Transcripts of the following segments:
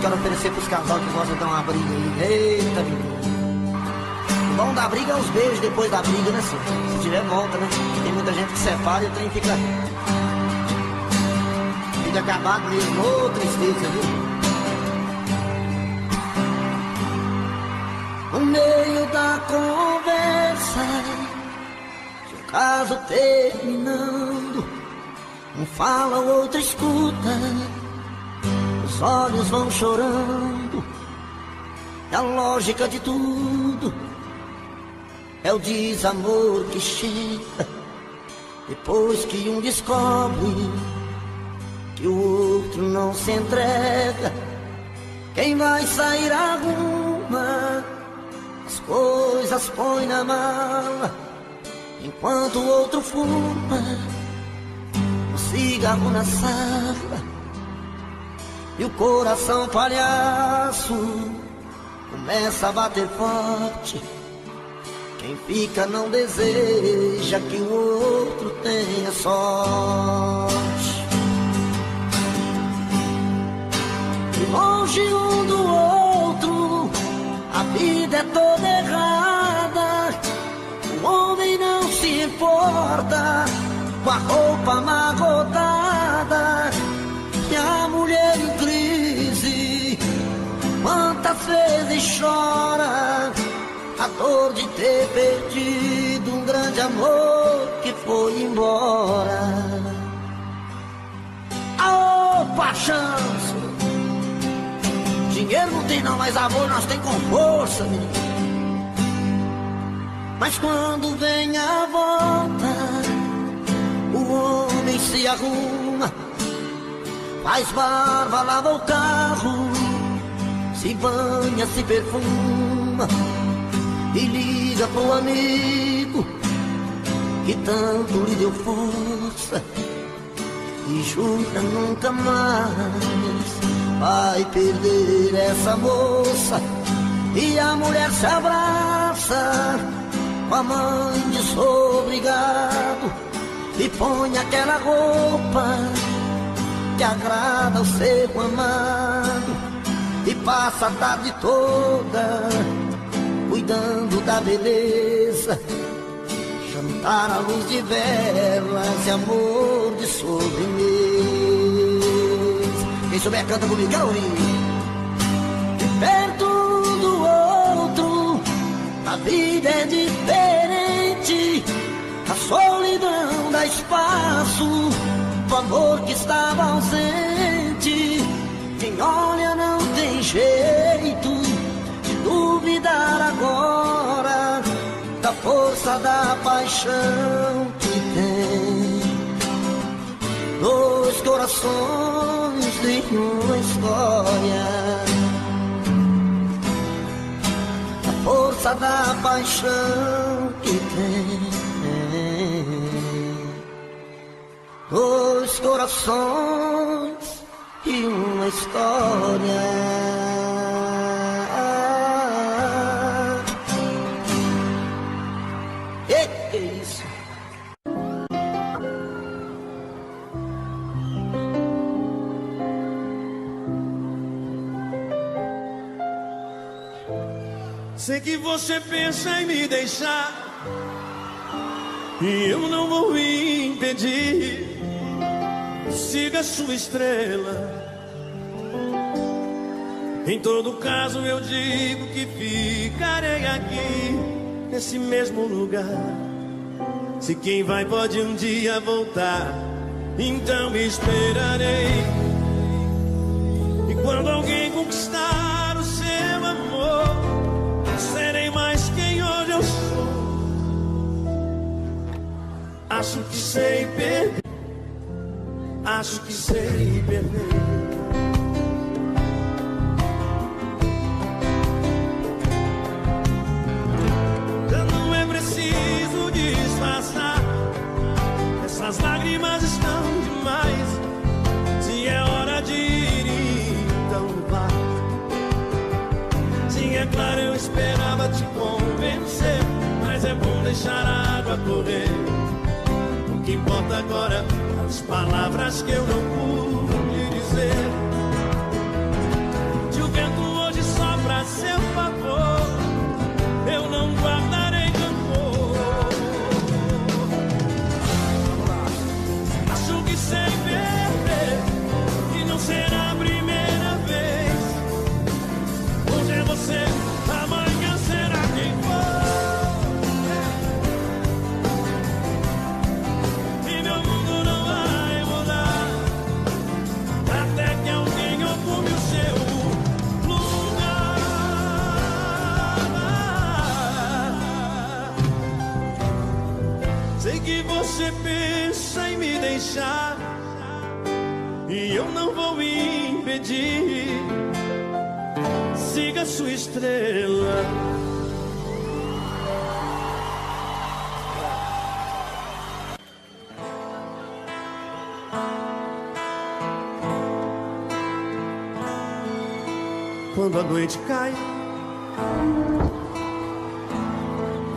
quero oferecer pros casal que gostam de dar uma briga aí. Eita, menino. O bom da briga é os beijos depois da briga, né, senhor? Se tiver volta, né? Tem muita gente que separa e o trem fica acabado mesmo. Ô, tristeza, viu? No meio da conversa, se o caso terminando, um fala, o outro escuta, os olhos vão chorando. É a lógica de tudo, é o desamor que chega depois que um descobre que o outro não se entrega. Quem vai sair arruma, as coisas põe na mala, enquanto o outro fuma um cigarro na sala. E o coração palhaço começa a bater forte. Quem fica não deseja que o outro tenha sorte. Longe um do outro, a vida é toda errada. O homem não se importa com a roupa amarrotada, e a mulher em crise quantas vezes chora a dor de ter perdido um grande amor que foi embora. Ô, paixão, dinheiro não tem não, mas amor nós tem com força, menino. Mas quando vem a volta, o homem se arruma, faz barba, lava o carro, se banha, se perfuma e liga pro amigo que tanto lhe deu força e jura nunca mais vai perder essa moça. E a mulher se abraça com a mãe de sou obrigado e põe aquela roupa que agrada ao seu amado e passa a tarde toda cuidando da beleza, jantar à luz de velas e amor de sobremesa. Quem souber canta comigo, quero ouvir. De perto do outro, a vida é diferente. A solidão dá espaço pro amor que estava ausente. Quem olha não tem jeito de duvidar agora da força da paixão que tem. Dois corações de uma história, a força da paixão que tem. Dois corações e uma história. Que isso? Sei que você pensa em me deixar e eu não vou impedir. Siga sua estrela. Em todo caso eu digo que ficarei aqui nesse mesmo lugar. Se quem vai pode um dia voltar, então me esperarei. E quando alguém conquistar o seu amor, serei mais quem hoje eu sou. Acho que sei perder, acho que sei perder. Já não é preciso disfarçar, essas lágrimas estão demais. Se é hora de ir, então vá. Sim, é claro, eu esperava te convencer, mas é bom deixar a água correr. O que importa agora, as palavras que eu não pude dizer. você pensa em me deixar, e eu não vou impedir. Siga sua estrela. Quando a noite cai,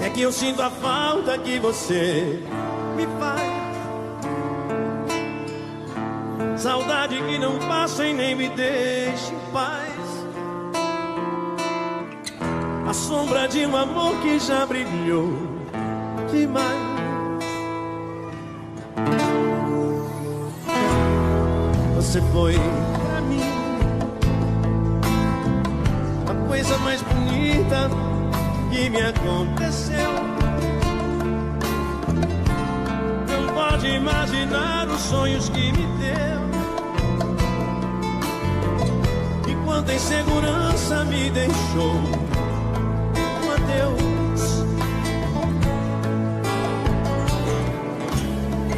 é que eu sinto a falta que você me faz. Saudade que não passa e nem me deixa em paz. A sombra de um amor que já brilhou demais. Você foi pra mim a coisa mais bonita que me aconteceu. Não pode imaginar os sonhos que me deu. E quanta insegurança me deixou. Um adeus.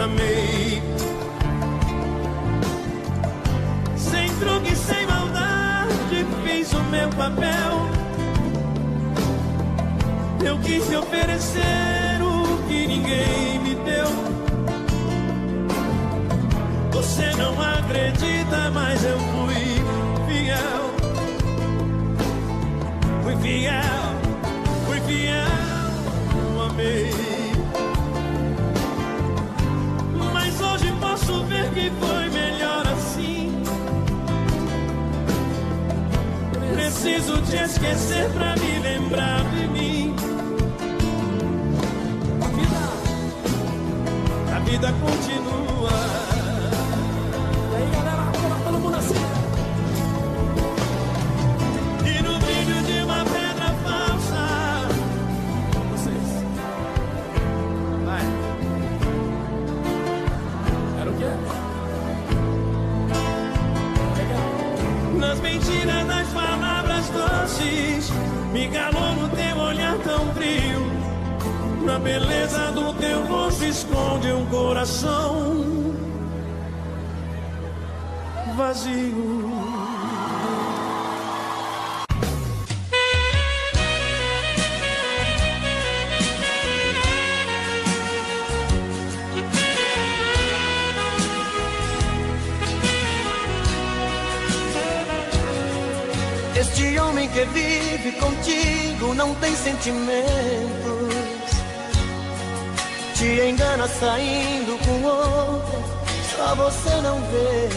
Amei sem truque, sem maldade, fiz o meu papel. Eu quis te oferecer o que ninguém me deu. Você não acredita, mas eu fui fiel. Fui fiel, fui fiel, amei. Mas hoje posso ver que foi melhor assim. Preciso te esquecer pra me lembrar de mim. A vida continua. E aí, galera, todo mundo assim. E no brilho de uma pedra falsa. Vocês. Vai. Era o quê? Legal. Nas mentiras das palavras doces, me calou no teu olhar tão frio. Na beleza do teu rosto esconde um coração vazio. Este homem que vive contigo não tem sentimentos. Te engana saindo com outra, só você não vê.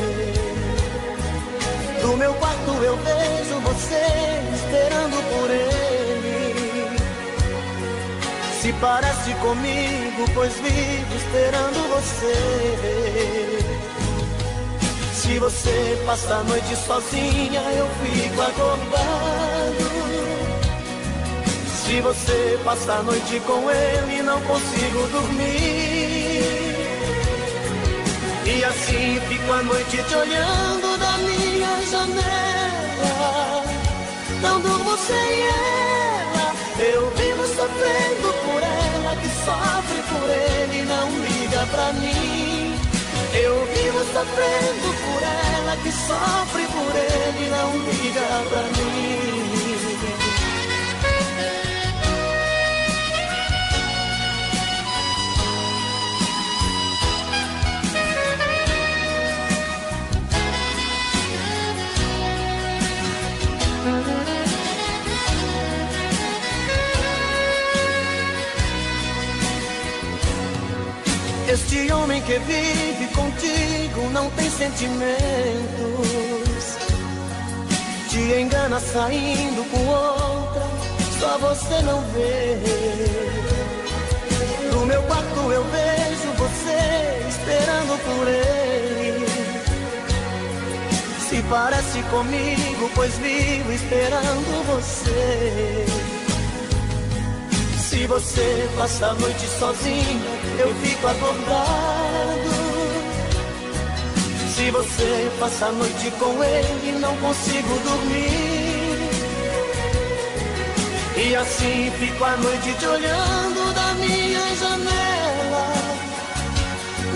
Do meu quarto eu vejo você esperando por ele. Se parece comigo, pois vivo esperando você. Se você passa a noite sozinha, eu fico acordado. Se você passa a noite com ele, não consigo dormir. E assim fico a noite te olhando da minha janela. Não durmo sem ela. Eu vivo sofrendo por ela, que sofre por ele, não liga pra mim. Eu vivo sofrendo por ela, que sofre por ele, não liga pra mim. Este homem que vive contigo não tem sentimentos. Te engana saindo com outra, só você não vê. No meu quarto eu vejo você esperando por ele. Se parece comigo, pois vivo esperando você. Se você passa a noite sozinha, eu fico acordado. Se você passa a noite com ele, não consigo dormir. E assim fico a noite te olhando da minha janela.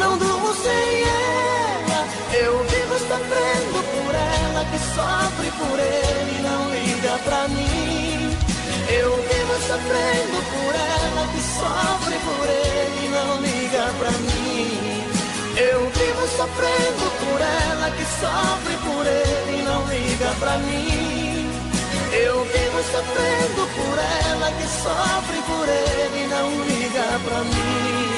não durmo sem ela. Eu vivo sofrendo por ela, que sofre por ele e não liga pra mim. Eu vivo sofrendo por ela, que sofre por ele e não liga pra mim. Eu vivo sofrendo por ela, que sofre por ele e não liga pra mim. Eu vivo sofrendo por ela, que sofre por ele e não liga pra mim.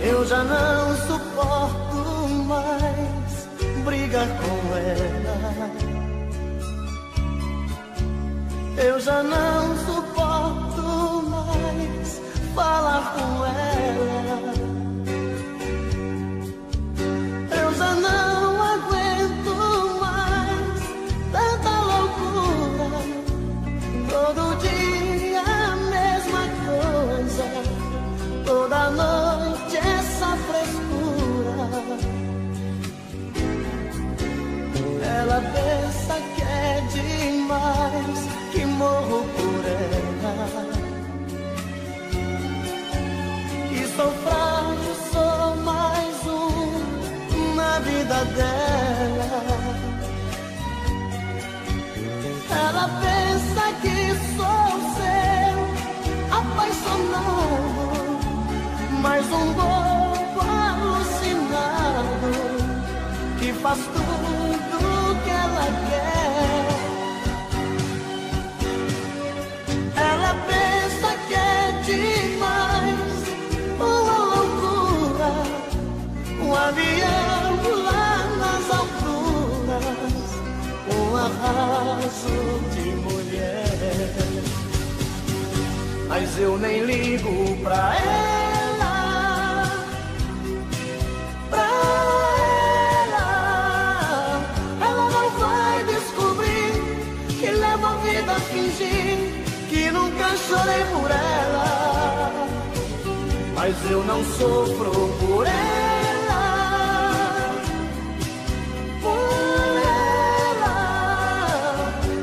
Eu já não suporto mais brigar com ela. Eu já não suporto mais falar com ela. Eu já não aguento mais tanta loucura. Todo dia a mesma coisa, toda noite essa frescura. Ela pensa que é demais, que morro por ela, que sou frágil, sou mais um na vida dela. Ela pensa que sou seu apaixonado, mais um bobo alucinado, que faz tudo que ela quer. Ela pensa que é demais, uma loucura, um avião lá nas alturas, um arraso de mulher. Mas eu nem ligo pra ela, pra ela. Ela não vai descobrir que levo a vida a fingir que nunca chorei por ela. Mas eu não sofro por ela, por ela.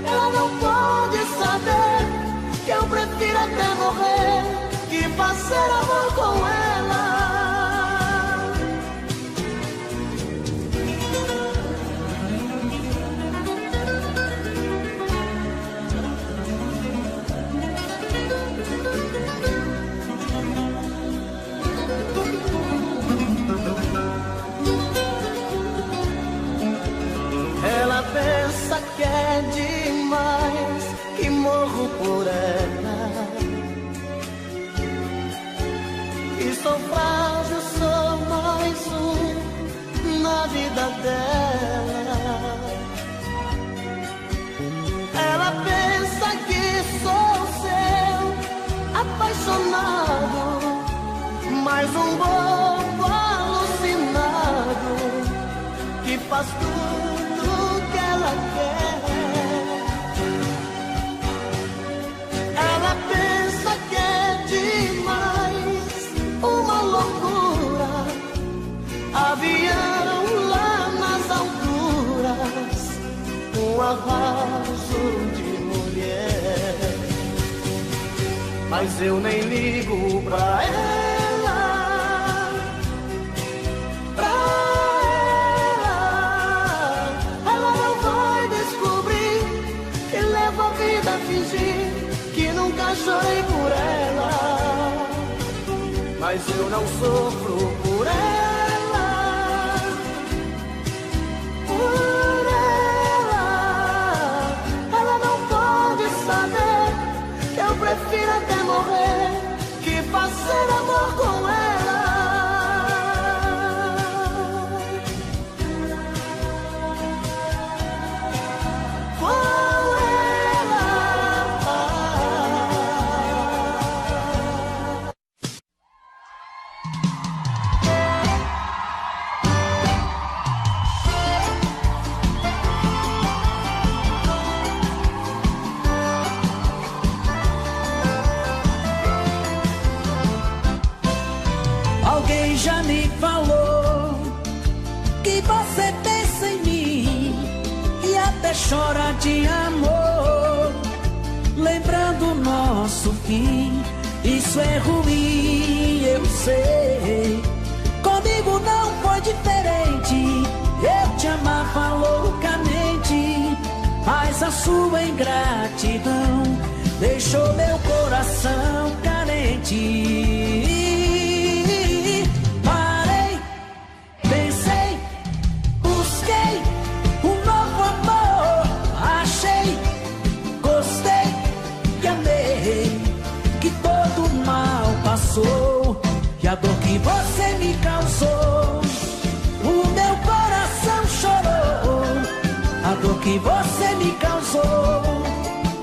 Ela não pode saber que eu prefiro até morrer que fazer amor com ela. Ela pensa que é demais, que morro por ela, que sou frágil, sou mais um na vida dela. Ela pensa que sou seu apaixonado, mais um bobo alucinado, que faz tudo que ela quer. Ela pensa que é demais, uma loucura, avião lá nas alturas, um arraso de mulher. Mas eu nem ligo pra ela, pra ela. Ela não vai descobrir que levo a vida a fingir que nunca chorei por ela. Mas eu não sofro por ela, por ela. Ela não pode saber que eu prefiro até morrer que fazer amor com ela. já me falou que você pensa em mim e até chora de amor, lembrando o nosso fim. Isso é ruim, eu sei. Comigo não foi diferente. Eu te amava loucamente, mas a sua ingratidão deixou meu coração carente. Parei, pensei, busquei um novo amor. Achei, gostei e amei, que todo mal passou e a dor que você me causou, o meu coração chorou. A dor que você me causou,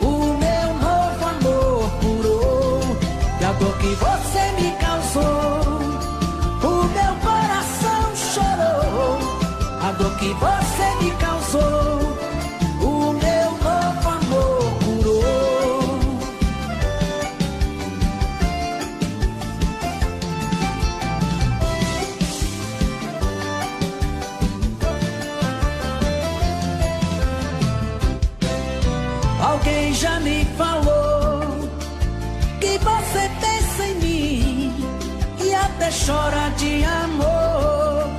o meu novo amor curou. E a dor que você me causou, o meu coração chorou. A dor que você me causou, o meu novo amor curou. Alguém já me falou que você pensa em mim e até chora de amor,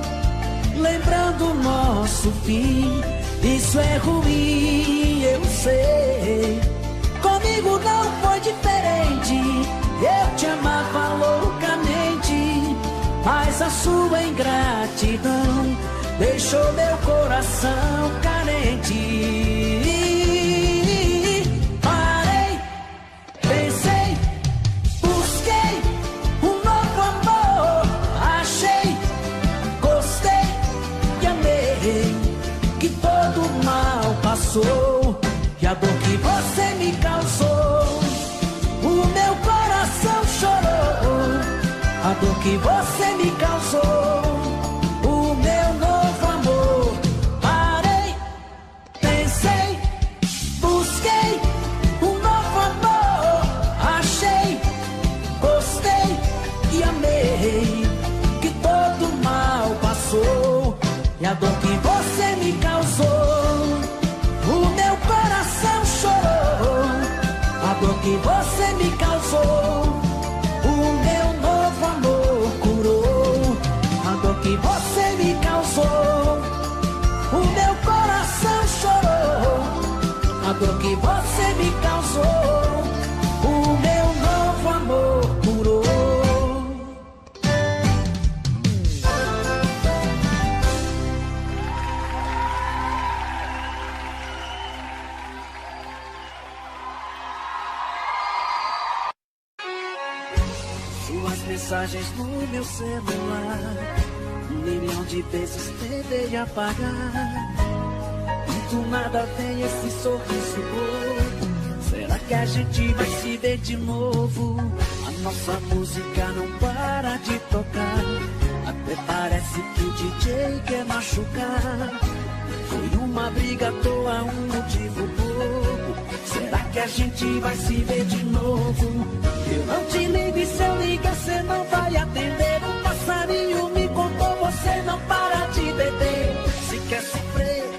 lembrando o nosso fim. Isso é ruim, eu sei. Comigo não foi diferente. Eu te amava loucamente, mas a sua ingratidão deixou meu coração carente. E a dor que você me causou, o meu coração chorou. A dor que você me causou, o meu novo amor. Parei, pensei, busquei um novo amor. Achei, gostei e amei, que todo mal passou. E a dor que você me causou, o meu coração chorou. A dor que você me causou, o meu novo amor curou. A dor que você me causou, o meu coração chorou. A dor que você me causou, o meu novo amor curou. Mensagens no meu celular, 1 milhão de vezes tentei apagar, e do nada vem esse sorriso bobo. Será que a gente vai se ver de novo? A nossa música não para de tocar, até parece que o DJ quer machucar. Foi uma briga à toa, um motivo bobo. Será que a gente vai se ver de novo? Eu não te ligo e se eu ligar cê não vai atender. Um passarinho me contou, você não para de beber. Se quer sofrer,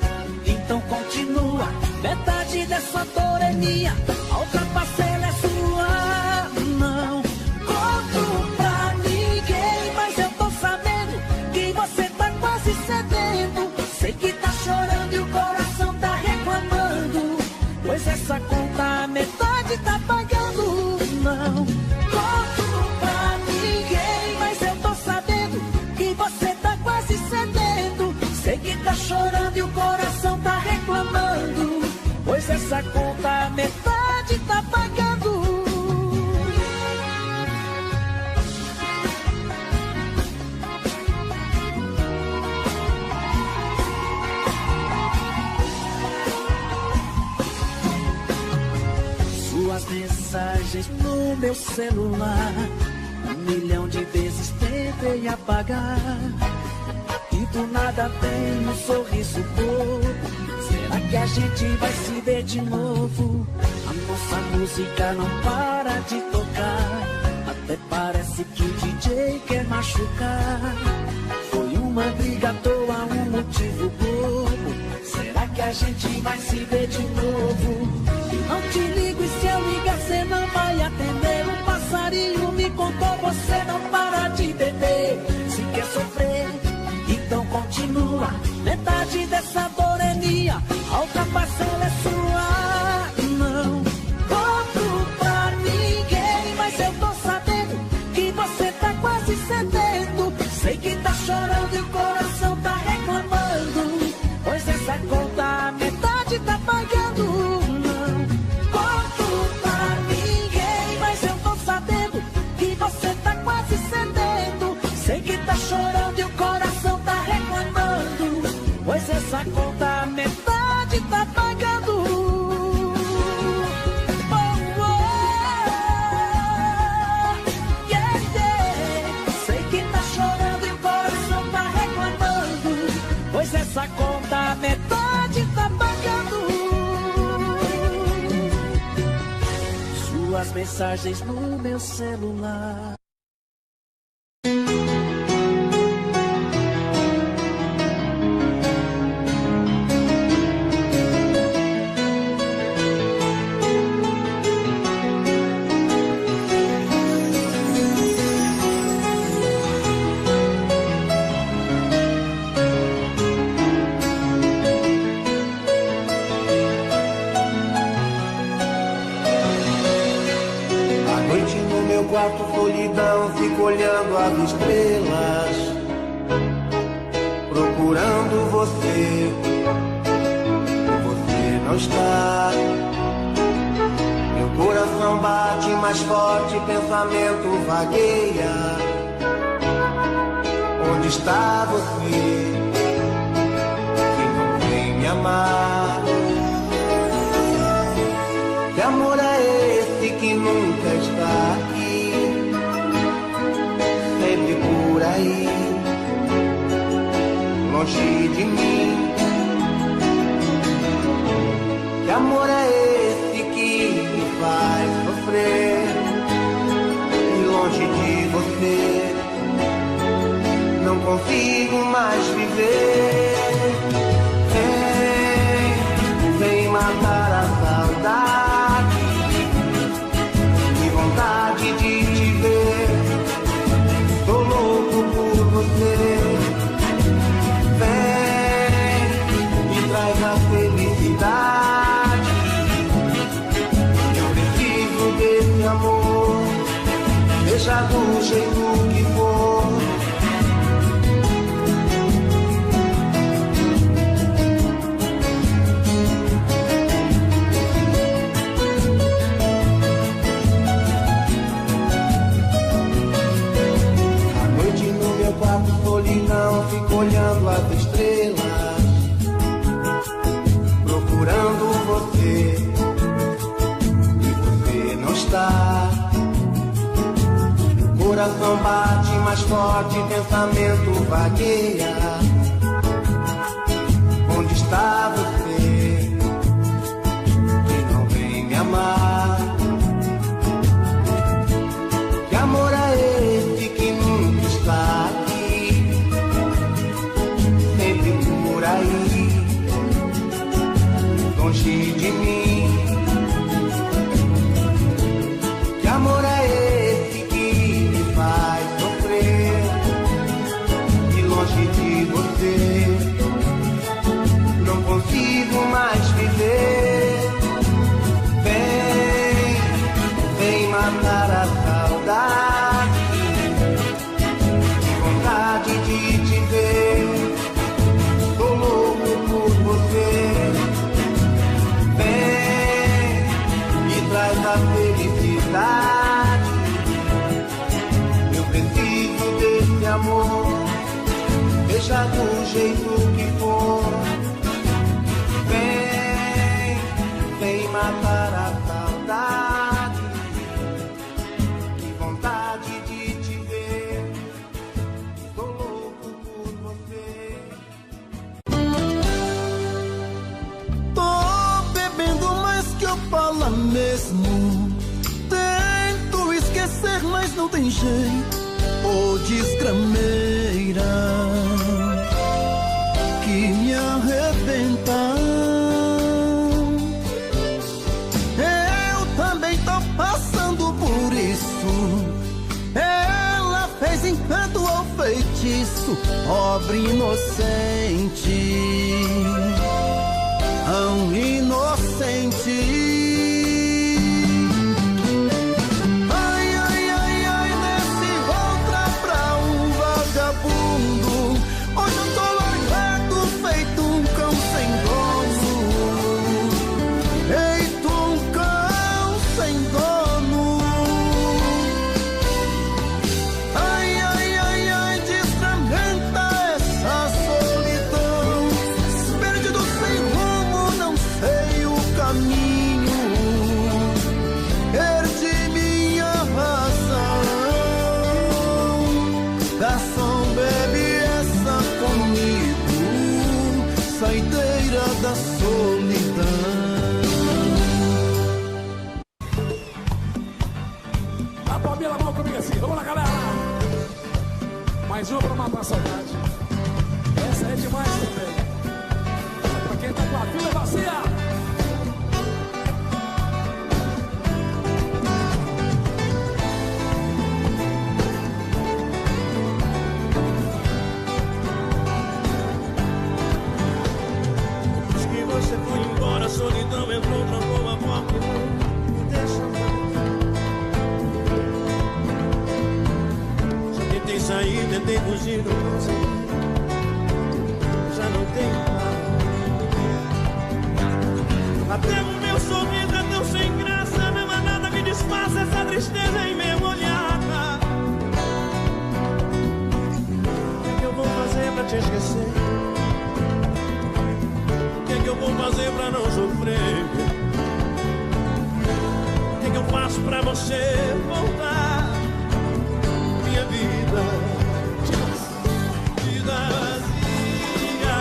então continua. Metade dessa dor é minha, a outra parcela é sua. Não conto pra ninguém, mas eu tô sabendo que você tá quase cedendo. Sei que tá chorando e o coração tá reclamando, pois essa conta a metade tá pagando. Não conto pra ninguém, mas eu tô sabendo que você tá quase cedendo. Sei que tá chorando e o coração tá reclamando, pois essa conta a metade tá pagando. Suas mensagens no meu celular, 1 milhão de vezes tentei apagar, e do nada vem um sorriso bobo. Será que a gente vai se ver de novo? A nossa música não para de tocar, até Até parece que o DJ quer machucar. Foi uma briga à toa, um motivo bobo. Será que a gente vai se ver de novo? Eu não te ligo e se eu ligar cê não vai atender. Um passarinho me contou, você não para de beber. Se quer sofrer, então continua. Metade dessa dor é minha, a outra parcela é sua. Não conto pra ninguém, mas eu tô sabendo que você tá quase cedendo. Sei que tá chorando e o coração tá reclamando, pois essa conta a metade tá pagando. Não conto pra ninguém, mas eu tô sabendo que você tá quase cedendo. Sei que tá chorando e o coração tá reclamando, pois essa conta a metade tá pagando. Oh, oh, yeah, yeah. Sei que tá chorando e o coração tá reclamando, pois essa conta a metade tá pagando. Suas mensagens no meu celular. Solidão, fico olhando as estrelas, procurando você. Você não está. Meu coração bate mais forte, pensamento vagueia. Onde está você? Que não vem me amar. Que amor é esse que nunca está aqui? Sempre por aí, longe de mim. Que amor é esse que me faz sofrer? E longe de você, não consigo mais viver. Vem matar a saudade, que vontade de te ver. Tô louco por você. Vem, me traz a felicidade. Eu preciso desse amor, seja do jeito que for. Solidão, fico olhando as estrelas, procurando você. E você não está. O coração bate mais forte, pensamento vagueia. Onde está você? Que não vem me amar. Que amor é esse que nunca está aqui? Por aí, longe de mim. Que amor é esse que me faz sofrer? E longe de você, não consigo mais viver. Vem matar a saudade, vontade de te ver. Tô louco por você. Vem, me traz a felicidade. Eu preciso desse amor, seja do jeito que for. Vem matar a saudade, que vontade de te ver. Tô louco por você. Tô bebendo mais que eu falo mesmo. Tento esquecer dizer, mas não tem jeito. Ô desgrameira que me arrebenta. Eu também tô passando por isso. Ela fez encanto ou feitiço, pobre inocente, tão inocente. Hoje eu tô largado, feito um cão sem dono. Feito um cão sem dono. Ai, ai, ai, ai, desfragmenta essa solidão. Perdido sem rumo, não sei o caminho. Perdi minha razão. Garçom, bebe comigo, saideira da solidão. A palminha na mão comigo assim, vamos lá, galera. Mais uma pra matar a saudade. Essa é demais também. Pra quem tá com a fila vazia. Você foi embora, a solidão entrou, trancou a porta e não me deixa mais. Já tentei sair, tentei fugir, não consegui. Já não tenho mais. Até o meu sorriso é tão sem graça, mesmo a nada me disfarça essa tristeza em meu olhar. O que eu vou fazer pra te esquecer? O que eu vou fazer pra não sofrer? O que eu faço pra você voltar? Minha vida, vida vazia.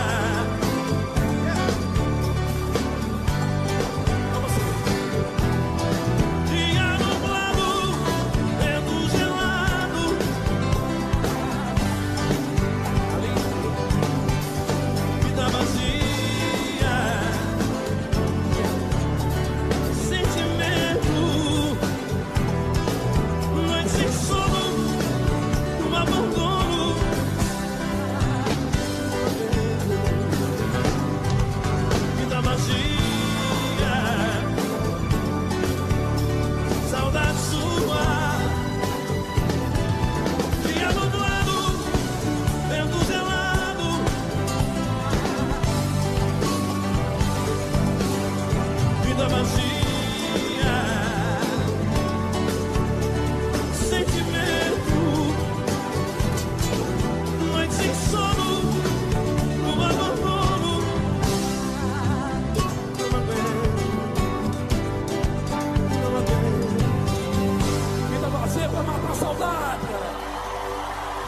Dia nublado, vento gelado. Vida vazia.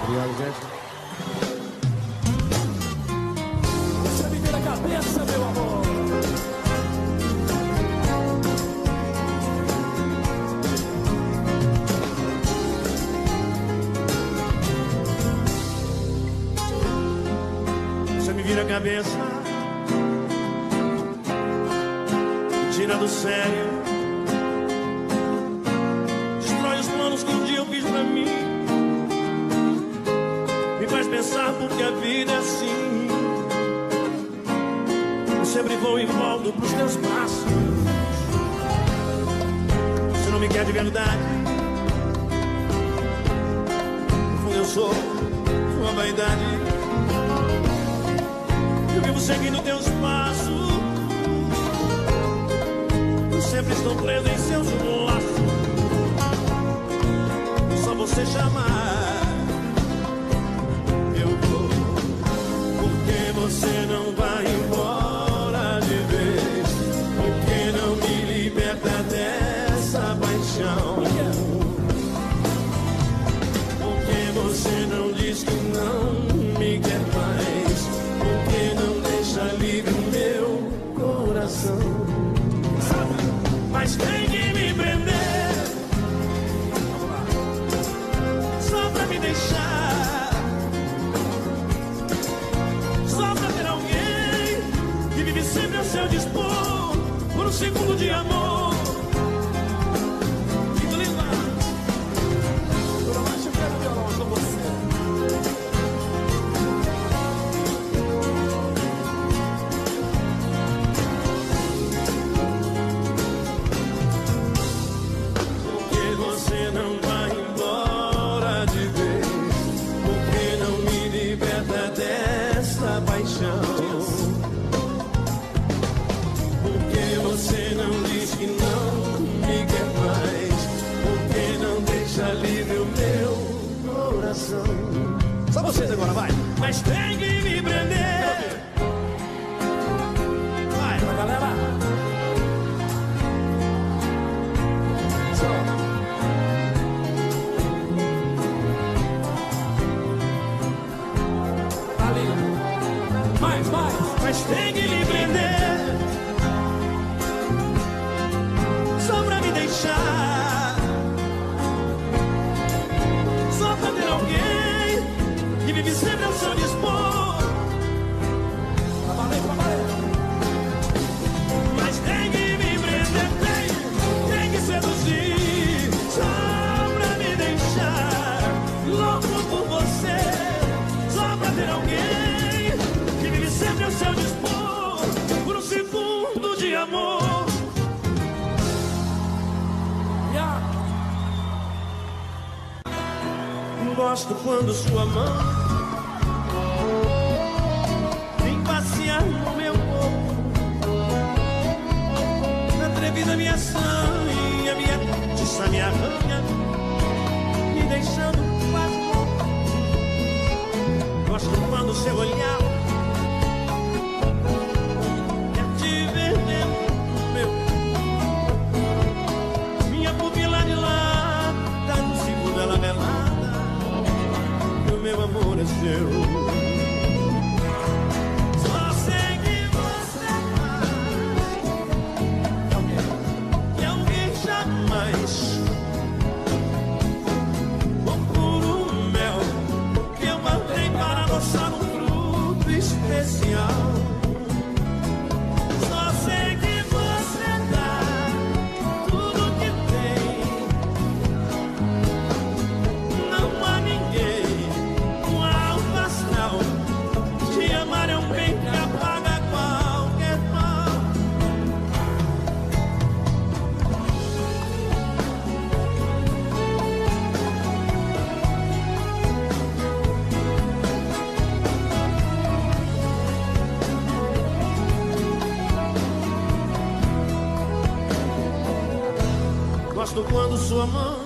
Obrigado, gente. Você me vira a cabeça, meu amor. Você me vira a cabeça, tira do sério, destrói os planos que um dia eu fiz pra mim. Me faz pensar porque a vida é assim. Eu sempre vou e volto pros teus braços. Você não me quer de verdade. No fundo eu sou sua vaidade. Eu vivo seguindo teus passos. Eu sempre estou preso em seus laços. Só você chamar você não vai embora de vez? Por que não me liberta dessa paixão? Por que você não diz que não me quer mais? Por que não deixa livre o meu coração? Mas tem que me prender. Só vocês agora, vai. Mas tem que me prender. Vai, Pra galera. Ali. Mais. mas tem que me prender. Só pra me deixar. Só pra ter alguém que vive sempre ao seu dispor. Trabalhei. Mas tem que me prender, tem que seduzir. Só pra me deixar louco por você. Só pra ter alguém que vive sempre ao seu dispor. Por um segundo de amor. Gosto quando sua mão vem passear no meu corpo. Atrevida minha ação e a minha tiça me arranha, me deixando quase louco. Gosto quando seu olhar quer te ver dentro do meu. Minha pupila de lá tá no segundo ela velada. Meu amor é seu. Só sei que você faz que alguém jamais. O puro mel que eu mandei para adoçar um fruto especial. Só sei que você dá tudo que tem. Não há ninguém. Te amar é um bem que apaga qualquer mal. Gosto quando sua mão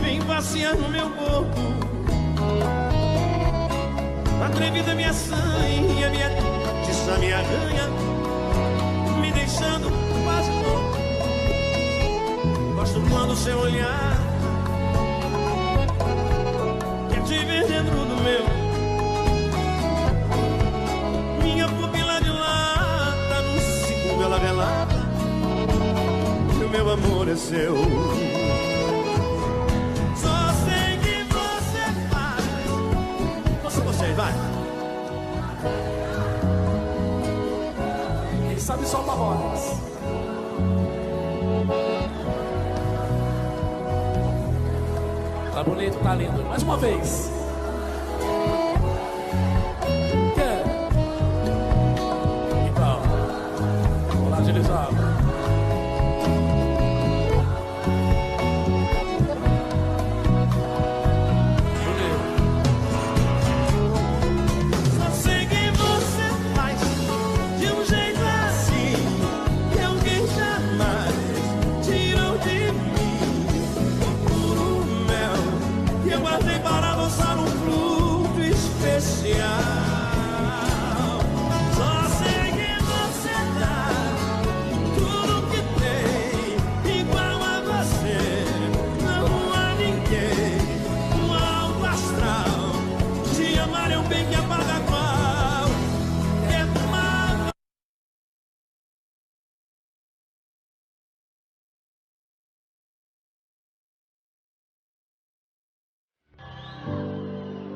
vem passear no meu corpo. Atrevida minha sangue e a minha tiça me arranha, me deixando quase louco. Gosto quando seu olhar quer te ver dentro do meu. Minha pupila de lá tá no segundo ela velada. E o meu amor é seu. Vai. Quem sabe solta a voz. Tá bonito, tá lindo. Mais uma vez. Então, vamos lá, agilizar.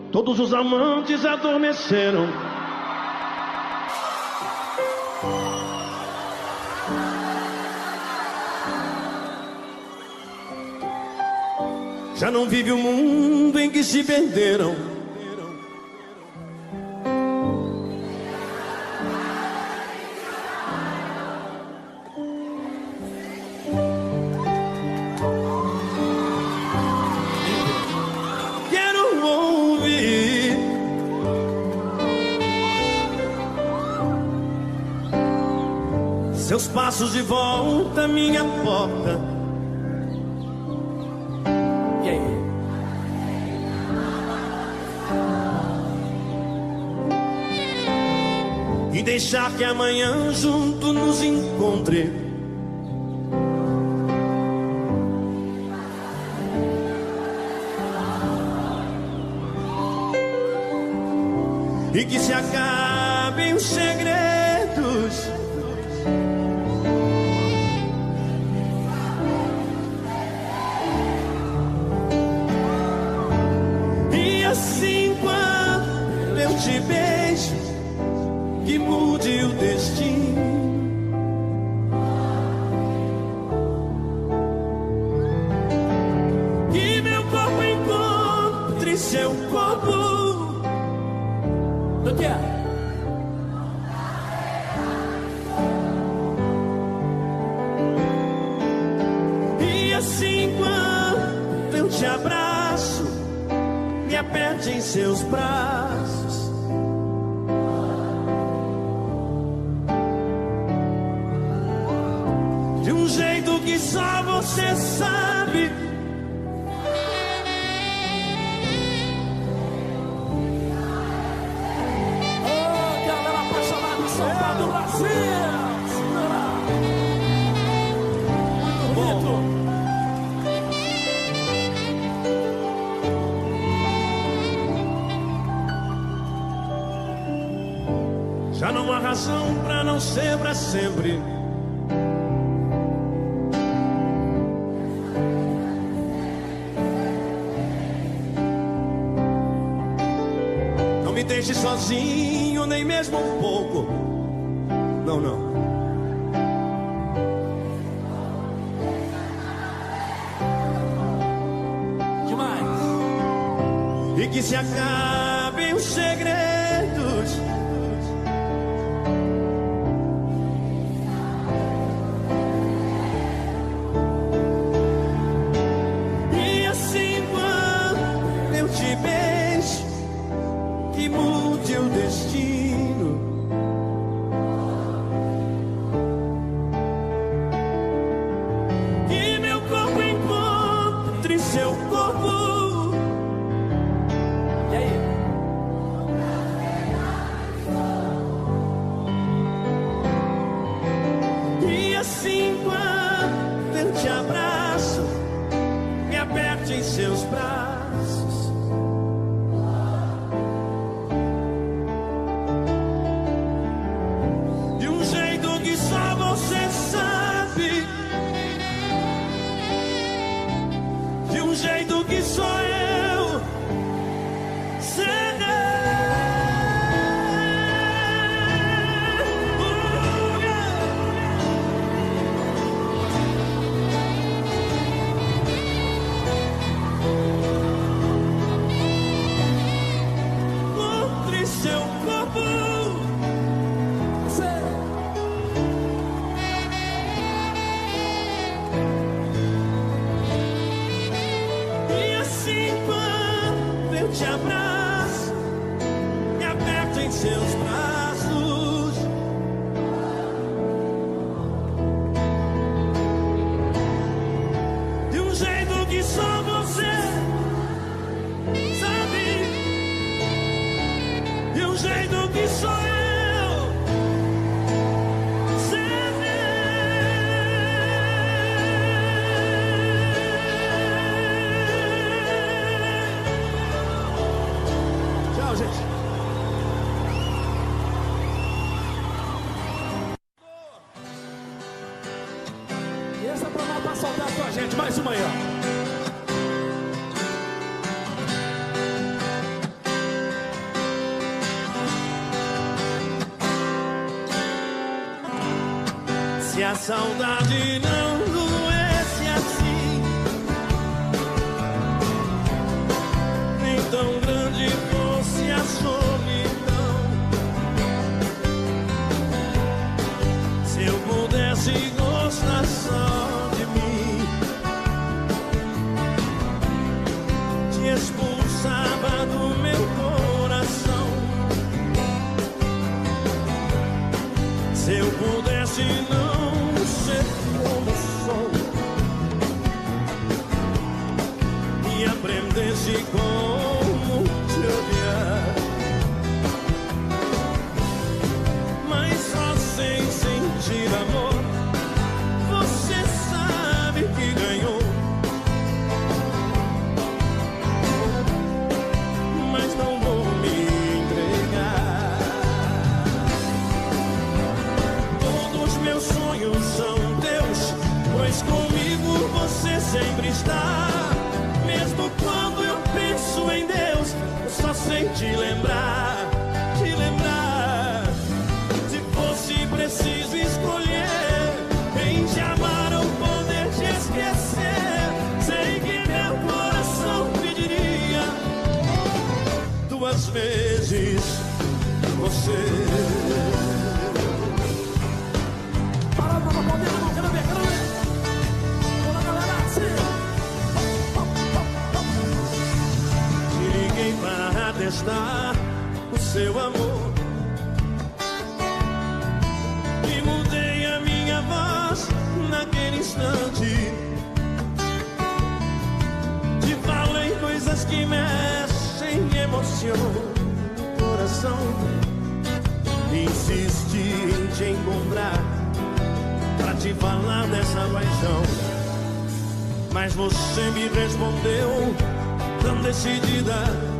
Todos os amantes adormeceram. Já não vive o mundo em que se perderam. Seus passos de volta à minha porta. E aí? deixar que amanhã junto nos encontre. E que se acabem os segredos. E assim quando eu te beijo, que mude o destino. Que meu corpo encontre seu corpo. Do que é? E assim quando eu te abraço, me aperte em seus braços. De um jeito que só você sabe. Já não há razão pra não ser pra sempre. Não me deixe sozinho, nem mesmo um pouco. Não, não. Demais. E que se acabem os segredos. E assim quando eu te beijo, que mude o destino. Que meu corpo encontre seu corpo. E aí? E assim quando eu te abraço, me aperte em seus braços. De um jeito que só você sabe. De um jeito que só eu sei. Encontre seu corpo. E assim quando eu te abraço, me aperto em seus braços. De um jeito que só você sabe. De um jeito que só eu sei. Tchau, gente. E essa é pra matar saudade com a gente. Mais uma aí, ó. Se a saudade não doesse assim, nem tão grande fosse a solidão, se eu pudesse gostar só de mim, te expulsava do meu coração. Se eu pudesse não ser como sou. pois comigo você sempre está. Mesmo quando eu penso em Deus, eu só sei te lembrar, te lembrar. Se fosse preciso escolher em te amar ou poder te esquecer, sei que meu coração pediria 2 vezes você. Para testar o seu amor e mudei a minha voz naquele instante. Te falei coisas que mexem e emocionam o coração. Insisti em te encontrar pra te falar dessa paixão, mas você me respondeu tão decidida.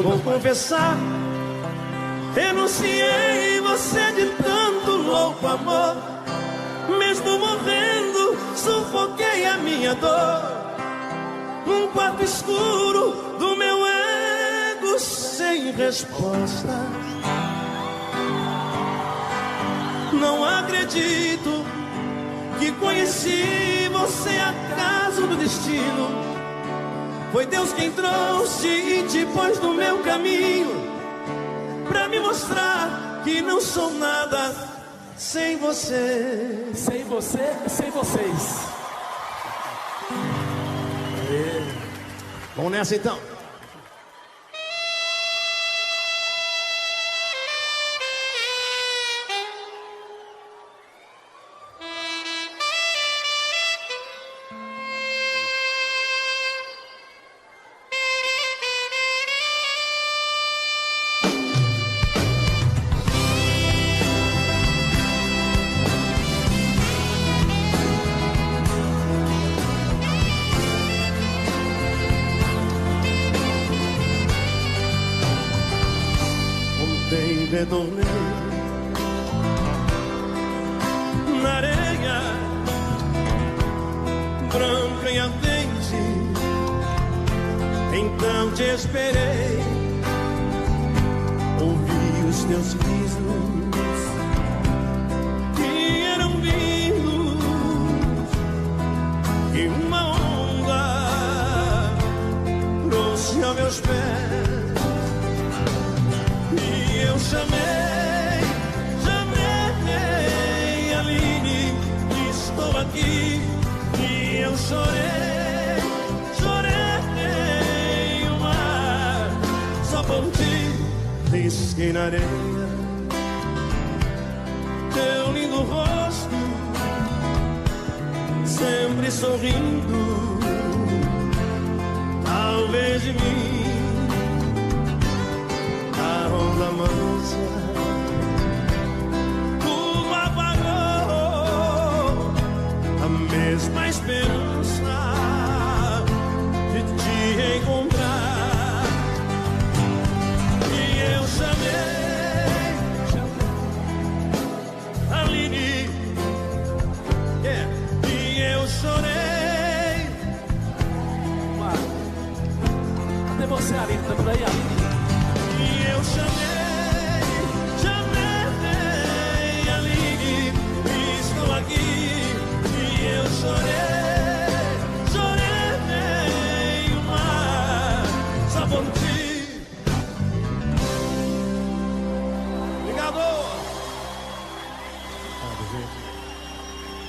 Vou confessar, renunciei em você de tanto louco amor. Mesmo morrendo, sufoquei a minha dor num quarto escuro do meu ego sem resposta. Não acredito que conheci você acaso do destino. Foi Deus quem trouxe e te pôs no meu caminho, pra me mostrar que não sou nada sem você. Sem você, sem vocês. Vamos nessa então. Retornei na areia branca e ardente, então te esperei, ouvi os teus risos que eram vindos e uma onda trouxe aos meus pés. Eu chamei, Aline, estou aqui. E eu chorei, o mar, só por ti, risquei na areia teu lindo rosto, sempre sorrindo, talvez de mim. A mansa, tudo apagou a mesma esperança de te encontrar. E eu chamei,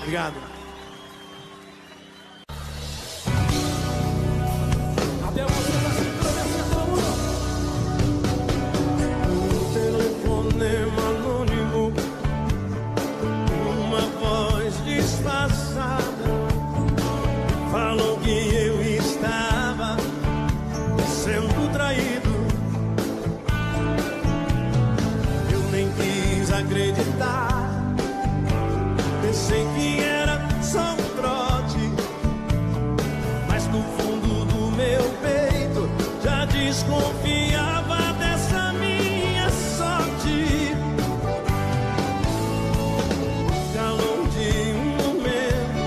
Obrigado. Até você vai se conversar todo mundo. Um telefonema anônimo, uma voz disfarçada, falou que eu estava sendo traído. Eu nem quis acreditar, pensei que era só um trote, mas no fundo do meu peito já desconfiava dessa minha sorte. Calor de um momento,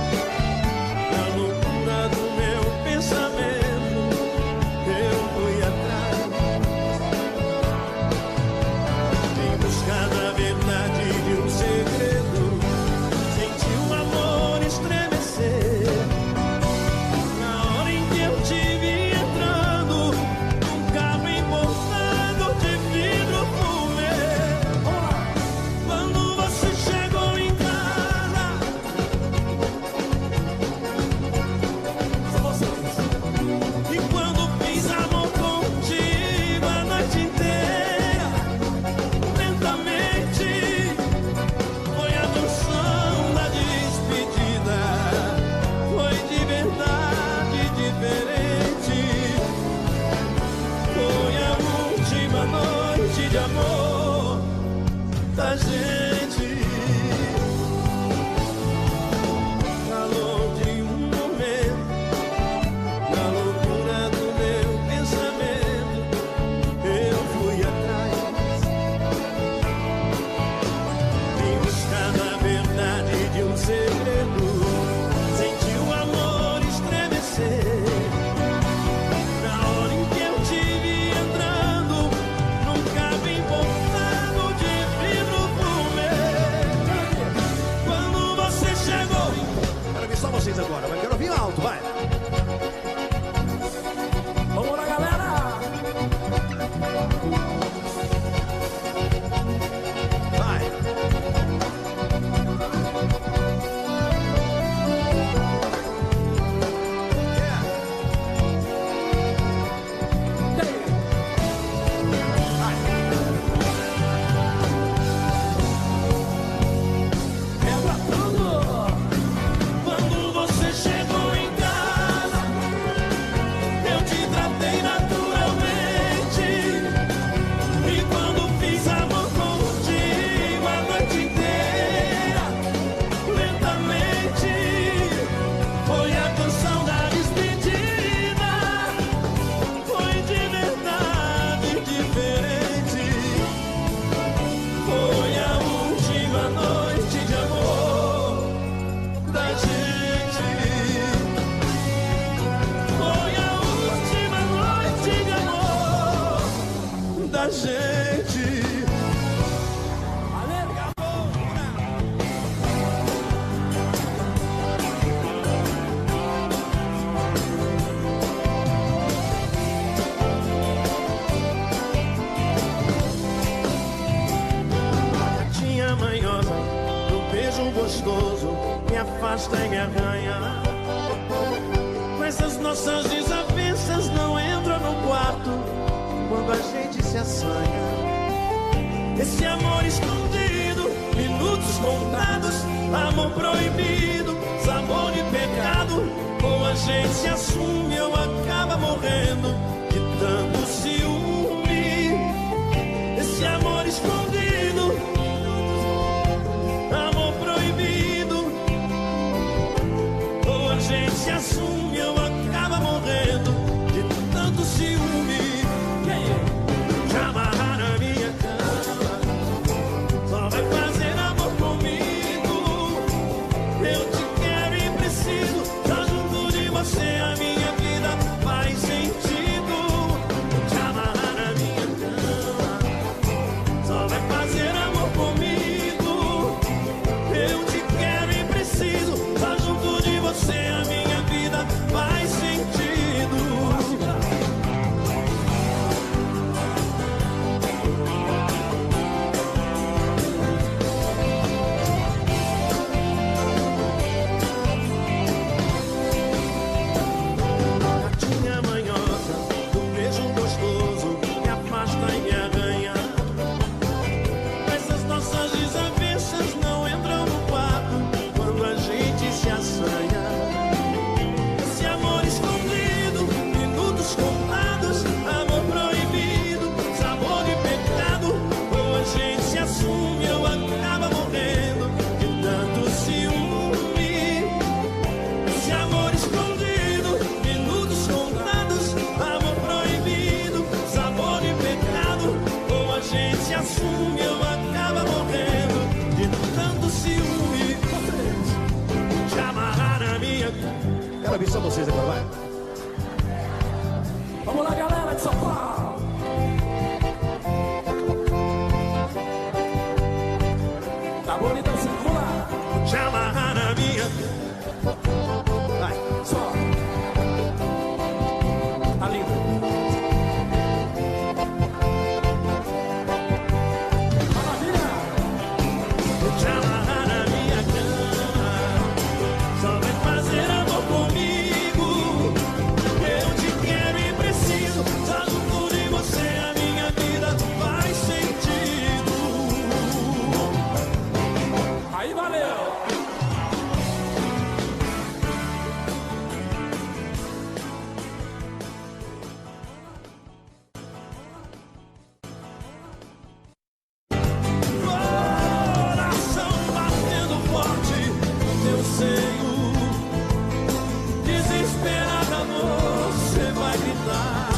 na loucura do meu pensamento, eu fui atrás, em busca da verdade de um segredo. Senti o amor estremecer na hora em que eu te vi entrando num carro importado de vidro fumê. Quando você chegou em casa, e quando fiz amor contigo a noite inteira, lentamente, foi a canção da despedida. Foi de verdade diferente. Foi a última noite de amor da gente. Calor de um momento, na loucura do meu pensamento, eu fui atrás, em busca da verdade de um segredo. Senti o amor estremecer na hora em que eu te vi entrando num carro importado de vidro fumê. Quando você chegou, quero ver só vocês agora, mas quero ouvir alto, vai. Vamos lá, galera. Vai. Quebra tudo. Quando você chegou em casa, eu te tratei naturalmente. E quando fiz amor contigo a noite inteira, lentamente, foi a canção da despedida. Foi de verdade diferente. Foi a última noite de amor da gente. Foi a última noite de amor da gente. Tinha manhosa, no beijo gostoso, me afasta e me arranha. Mas as nossas desavenças não entram no quarto quando a gente se assanha. Esse amor escondido, minutos contados, amor proibido, sabor de pecado. Ou a gente se assume ou acaba morrendo de tanto ciúme. Esse amor escondido, amor proibido, ou a gente se assume ou acaba morrendo de tanto ciúme. Te amarrar na minha cama, só vai fazer amor comigo. Eu te quero e preciso, tá junto de você, a minha vida faz sentido. Quero ver só vocês agora, vai. Vamos lá, galera de São Paulo. Tá bonita assim, vamos lá. Vou te amarrar na minha. Vai. Só. Tá lindo. Maravilha. Vou te amarrar na minha cama. Só vai fazer amor comigo. Eu te quero e preciso. Só junto de você a minha vida faz sentido. Aí valeu. Coração batendo forte no teu seio. Desesperada você vai gritar.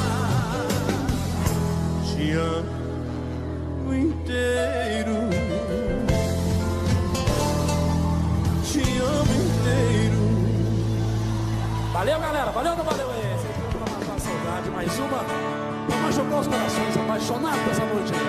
Te amo inteiro. Te amo inteiro. Valeu, galera. Valeu ou não valeu aí? Esse aqui pra matar a saudade. Mais uma. Pra machucar os corações apaixonados essa noite aí.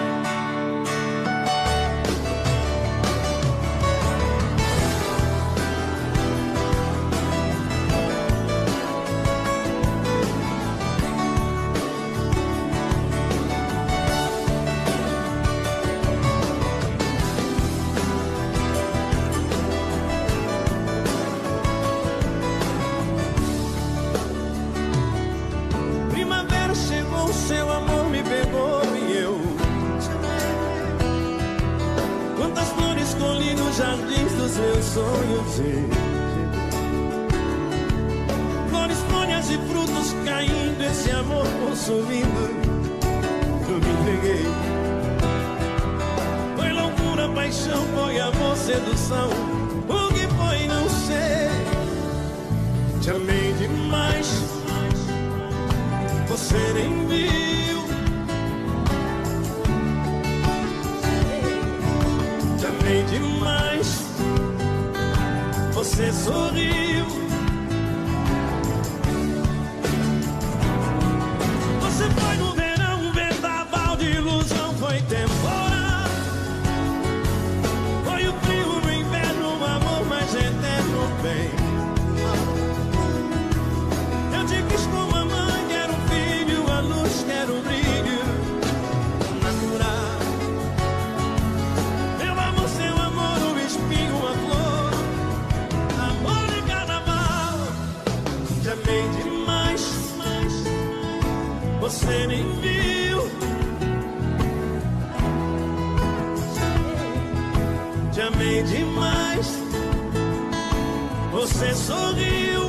Primavera chegou, seu amor me pegou e eu te amei. Quantas flores colhi nos jardins dos meus sonhos e flores, folhas e frutos caindo, esse amor consumindo. Eu me entreguei. Foi loucura, paixão, foi amor, sedução. O que foi, não sei. Te amei demais. Você nem viu. Te amei demais. Você sorriu. Você foi no verão, um vendaval de ilusão, foi temporal. Foi o frio no inverno, um amor mais eterno, bem. Eu te quis como a mãe, quero um filho, a luz, quero um brilho natural. Meu amor, seu amor, o espinho, a flor, amor de carnaval. Te amei demais, você nem viu. Te amei demais, você sorriu.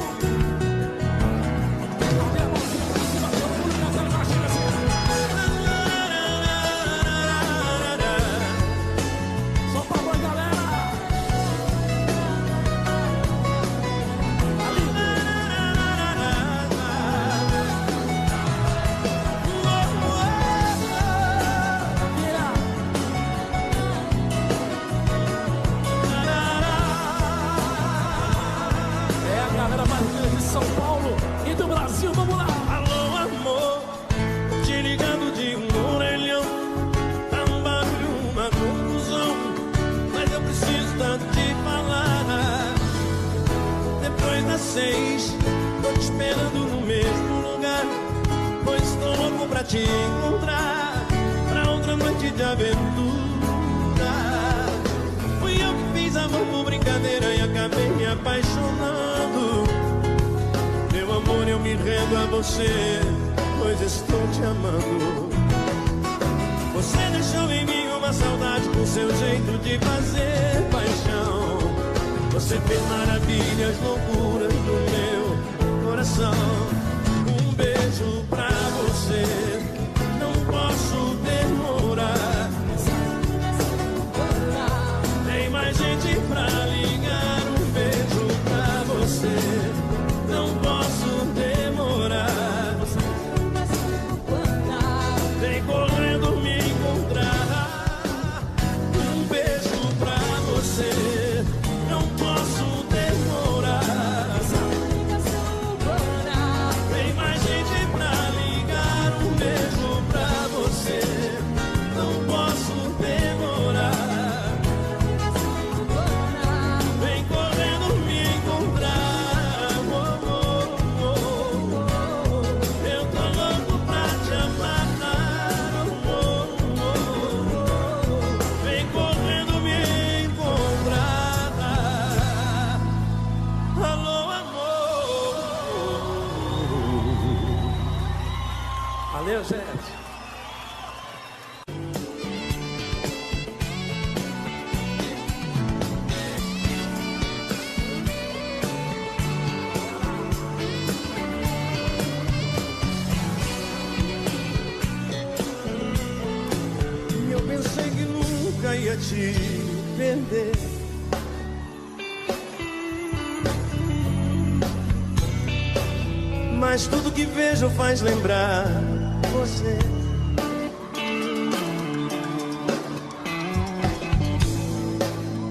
Só pra boa, galera. É a galera mais linda de São Paulo e do Brasil, vamos lá. Alô, amor, te ligando de um orelhão. Tá um barulho, uma confusão, mas eu preciso tanto te falar. Depois das 6, tô te esperando no mesmo lugar, pois estou louco pra te encontrar, pra outra noite de aventura. Fui eu que fiz amor por brincadeira e acabei me apaixonando. Meu amor, eu me rendo a você, pois estou te amando. Você deixou em mim uma saudade com seu jeito de fazer paixão. Você fez maravilhas, loucuras no meu coração. Um beijo pra você, não posso demorar. Tem mais gente pra ligar. Um beijo pra você, não posso demorar. Vem correndo me encontrar. Um beijo pra você, não posso demorar. ia te perder. Mas tudo que vejo faz lembrar você.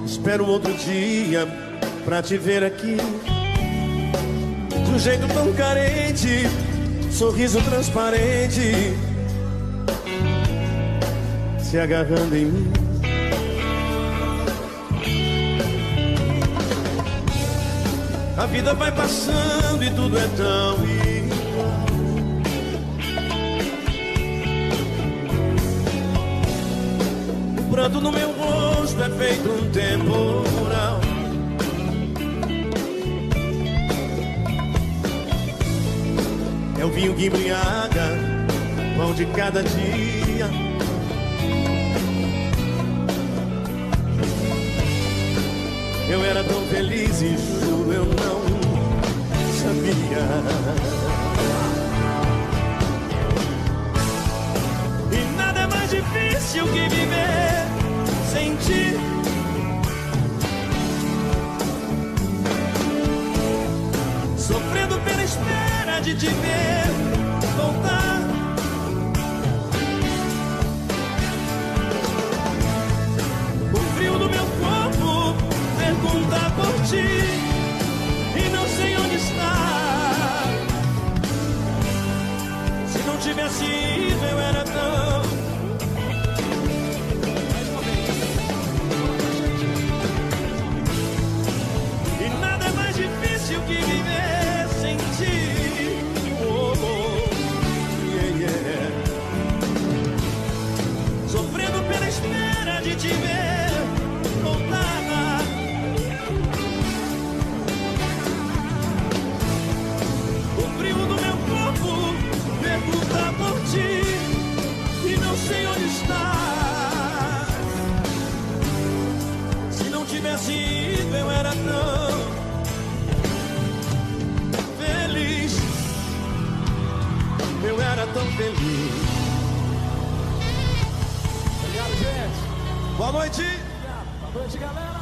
Espero outro dia pra te ver aqui, de um jeito tão carente, sorriso transparente, se agarrando em mim. A vida vai passando e tudo é tão igual. O pranto no meu rosto é feito um temporal. É o vinho que embriaga, pão de cada dia. Eu era tão feliz e juro eu não sabia. E nada é mais difícil que viver sem ti. Sofrendo pela espera de te ver voltar. O frio do meu corpo pergunta por ti e não sei onde está. Se não tivesse ido eu era tão... E nada é mais difícil que viver sem ti. Oh, oh, yeah, yeah. Sofrendo pela espera de te ver voltar. Pergunta por ti e não sei onde está. Se não tivesse ido eu era tão feliz. Eu era tão feliz. Obrigado, gente. Boa noite. Boa noite, galera.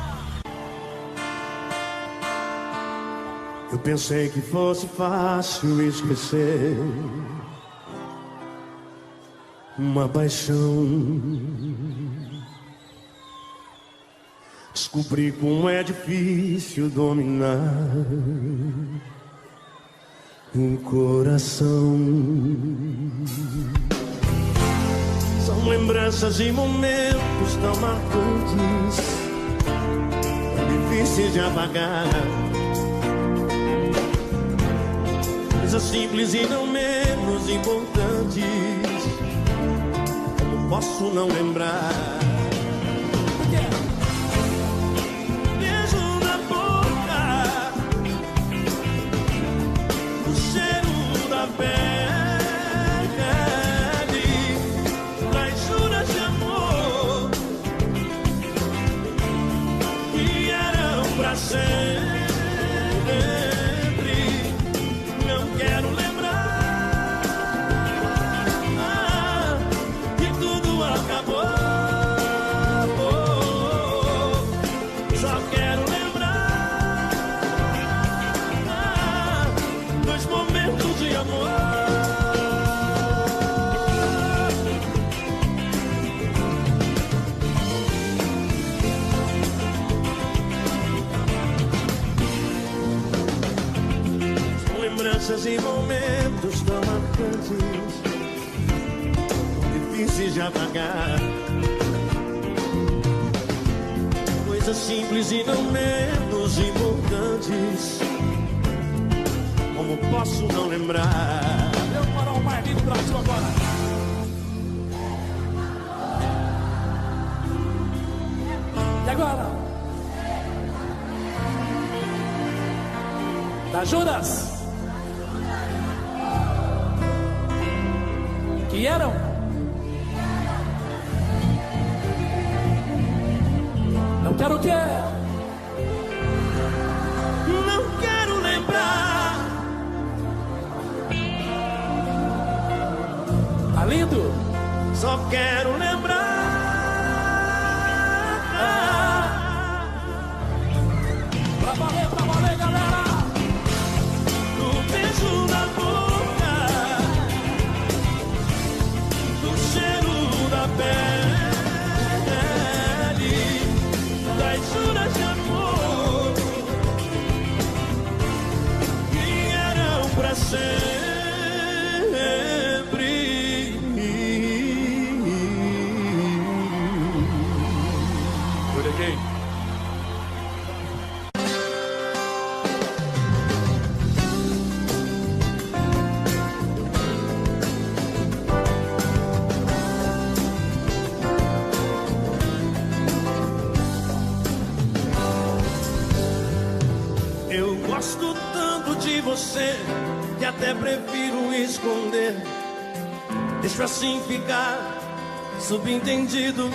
Eu pensei que fosse fácil esquecer uma paixão. Descobri como é difícil dominar um coração. São lembranças e momentos tão marcantes, tão difíceis de apagar. Coisas simples e não menos importantes, como posso não lembrar? Beijo na boca, o cheiro da pele, das juras de amor que eram pra sempre. Quero lembrar que tudo acabou. Só quero lembrar dos momentos de amor. Lembranças e momentos tão marcantes, difíceis de apagar. Coisas simples e não menos importantes, como posso não lembrar? Eu para o mais lindo do Brasil agora. E agora? Da Judas. Que eram? Não quero o quê? Não quero lembrar. Tá lindo? Só quero lembrar Neguinho. Eu gosto tanto de você que até prefiro esconder. Deixo assim ficar subentendido,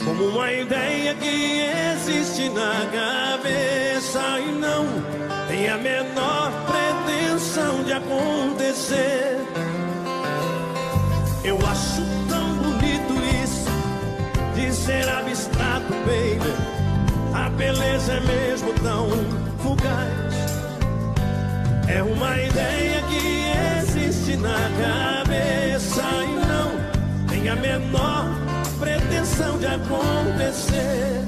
como uma ideia que existe na cabeça e não tem a menor pretensão de acontecer. Eu acho tão bonito isso de ser abstrato, baby. A beleza é mesmo tão fugaz. É uma ideia que existe na cabeça e não tem a menor pretensão de acontecer.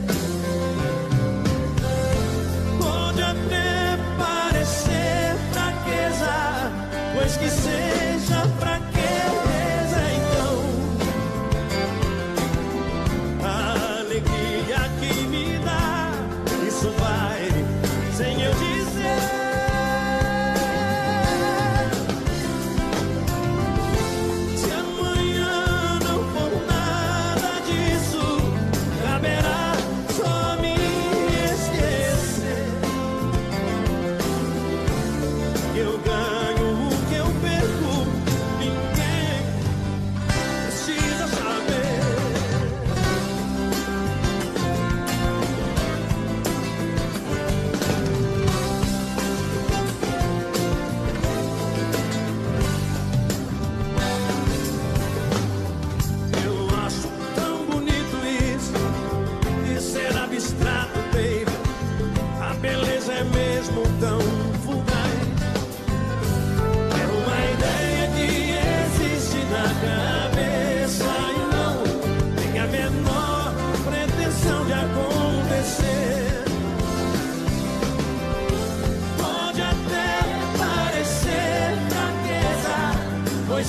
Pode até parecer fraqueza, pois que seja fraqueza, então a alegria que me dá, isso vai sem eu dizer.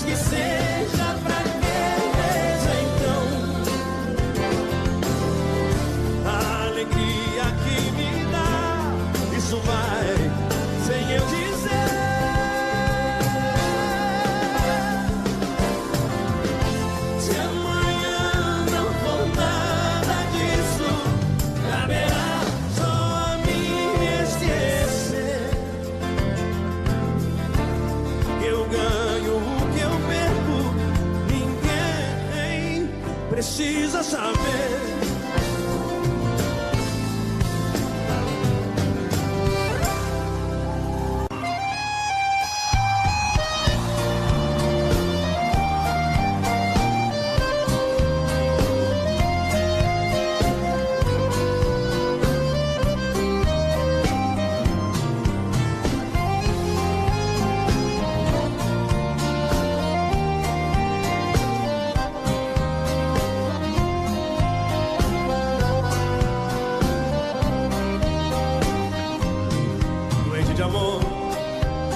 Que seja fraqueza, então a alegria que me dá, isso vai sem eu dizer. Se amanhã não for nada disso, caberá só a mim esquecer que eu ganho. Precisa saber.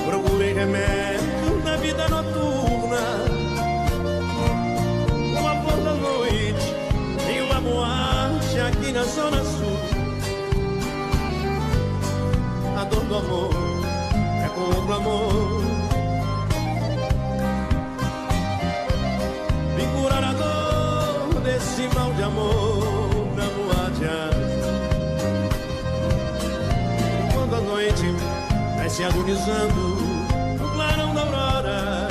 Procurei remédio na vida noturna, uma flor da noite em uma boate aqui na Zona Sul. A dor do amor é com outro amor. Vim curar a dor desse mal de amor na boate azul. Quando a noite vai se agonizando no clarão da aurora,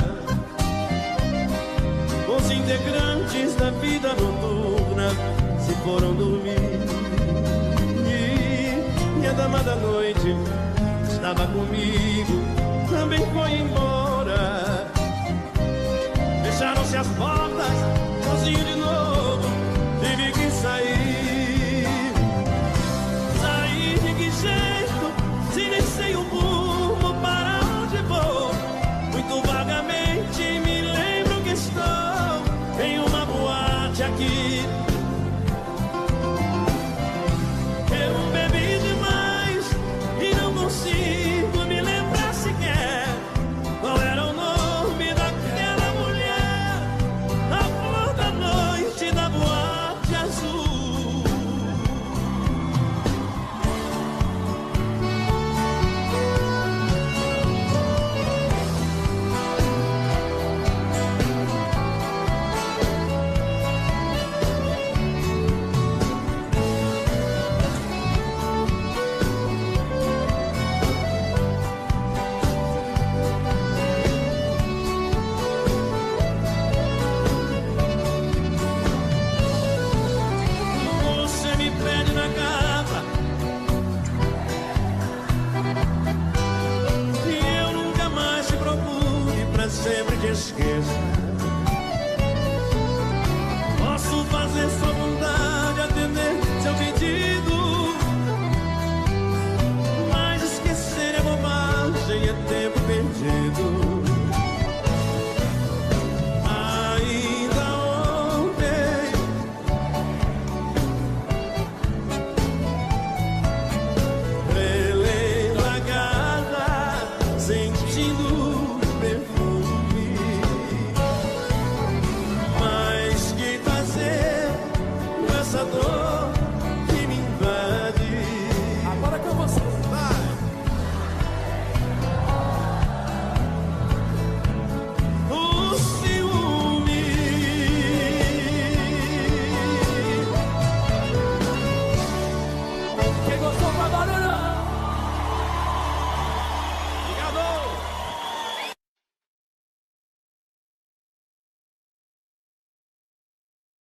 os integrantes da vida noturna se foram dormir. E a dama da noite estava comigo, também foi embora. Fecharam-se as portas, sozinho de